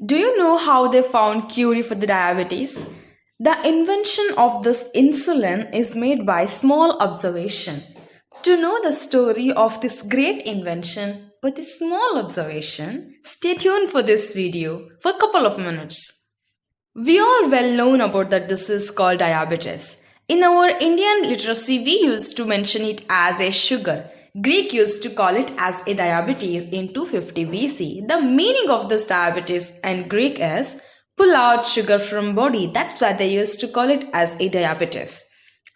Do you know how they found cure for the diabetes? The invention of this insulin is made by small observation. To know the story of this great invention with a small observation, stay tuned for this video for a couple of minutes. We are well known about that disease called diabetes. In our Indian literacy, we used to mention it as a sugar. Greek used to call it as a diabetes in 250 BC. The meaning of this diabetes in Greek is pull out sugar from body. That's why they used to call it as a diabetes.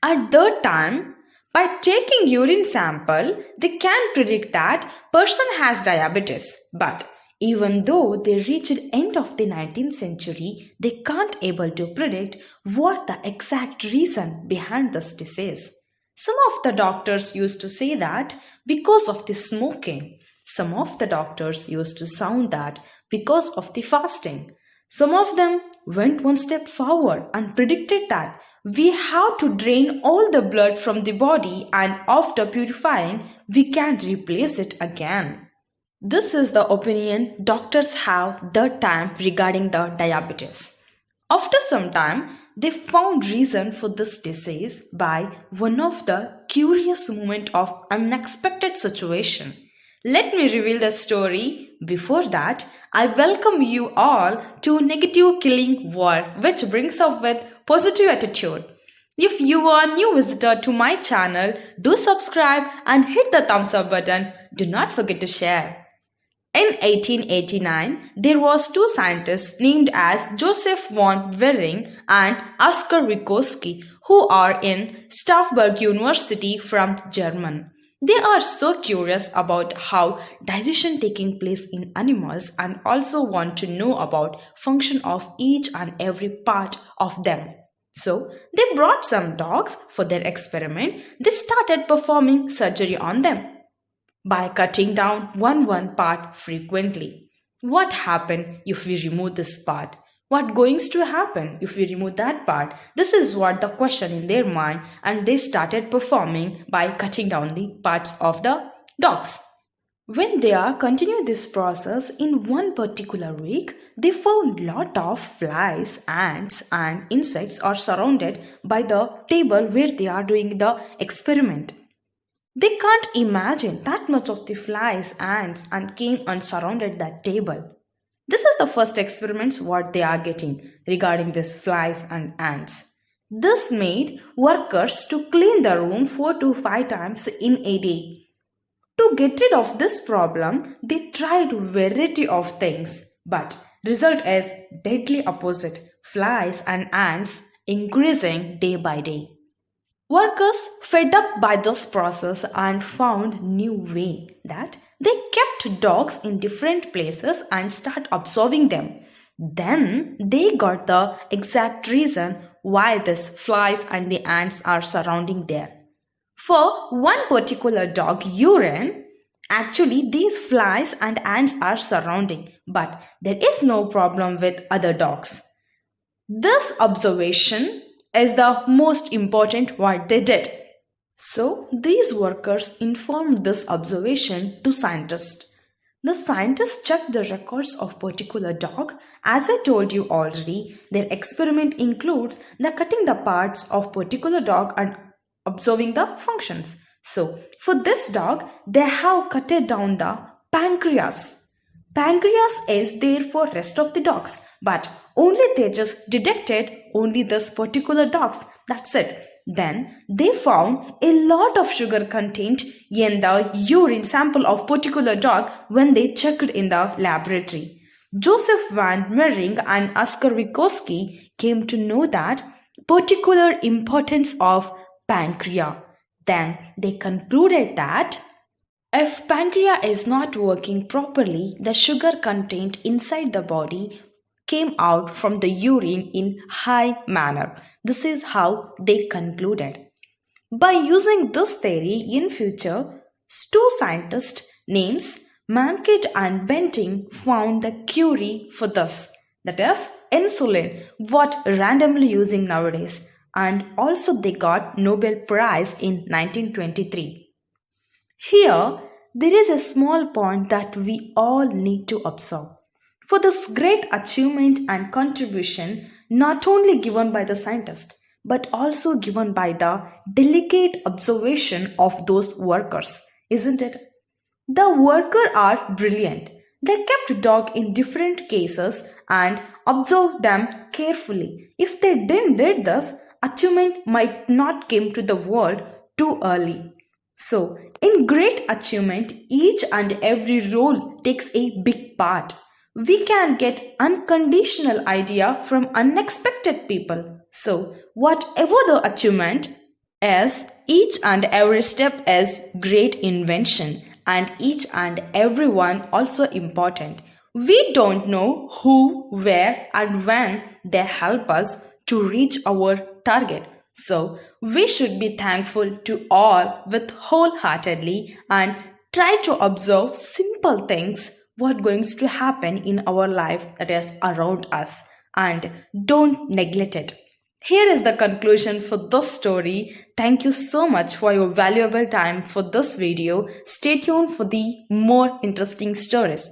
At that time, by taking urine sample, they can predict that person has diabetes. But even though they reached end of the 19th century, they can't able to predict what the exact reason behind this disease. Some of the doctors used to say that because of the smoking. Some of the doctors used to sound that because of the fasting. Some of them went one step forward and predicted that we have to drain all the blood from the body and after purifying, we can replace it again. This is the opinion doctors have that time regarding the diabetes. After some time, they found reason for this disease by one of the curious moment of unexpected situation. Let me reveal the story. Before that, I welcome you all to negative killing war, which brings up with positive attitude. If you are a new visitor to my channel, do subscribe and hit the thumbs up button. Do not forget to share. In 1889, there was two scientists named as Joseph von Wering and Oskar Wikowski who are in Strasbourg University from Germany. They are so curious about how digestion taking place in animals and also want to know about function of each and every part of them. So they brought some dogs for their experiment. They started performing surgery on them by cutting down one part frequently. What happened if we remove this part? What going to happen if we remove that part? This is what the question in their mind, and they started performing by cutting down the parts of the dogs. When they are continuing this process in one particular week, they found lot of flies, ants and insects are surrounded by the table where they are doing the experiment. They can't imagine that much of the flies, ants and came and surrounded that table. This is the first experiments what they are getting regarding these flies and ants. This made workers to clean the room 4 to 5 times in a day. To get rid of this problem, they tried variety of things, but result is deadly opposite. Flies and ants increasing day by day. Workers fed up by this process and found new way that they kept dogs in different places and start observing them. Then they got the exact reason why these flies and the ants are surrounding there. For one particular dog urine, actually these flies and ants are surrounding, but there is no problem with other dogs. This observation is the most important what they did. So these workers informed this observation to scientists. The scientists checked the records of particular dog. As I told you already, their experiment includes the cutting the parts of particular dog and observing the functions. So for this dog, they have cut down the pancreas. Pancreas is there for rest of the dogs, but only they just detected only this particular dogs. That's it. Then they found a lot of sugar content in the urine sample of particular dog when they checked in the laboratory. Joseph van Wering and Oskar Wikowski came to know that particular importance of pancreas. Then they concluded that if pancreas is not working properly, the sugar content inside the body came out from the urine in high manner. This is how they concluded. By using this theory in future, two scientists names Mankit and Benting found the cure for this, that is insulin, what randomly using nowadays, and also they got Nobel Prize in 1923. Here, there is a small point that we all need to observe. for this great achievement and contribution not only given by the scientist but also given by the delicate observation of those workers, isn't it? The workers are brilliant. They kept dog in different cases and observed them carefully. If they didn't did this, achievement might not came to the world too early. So, in great achievement, each and every role takes a big part. We can get unconditional idea from unexpected people. So, whatever the achievement is, each and every step is great invention and each and every one also important. We don't know who, where and when they help us to reach our target. So we should be thankful to all with wholeheartedly and try to observe simple things what going to happen in our life that is around us and don't neglect it. Here is the conclusion for this story. Thank you so much for your valuable time for this video. Stay tuned for the more interesting stories.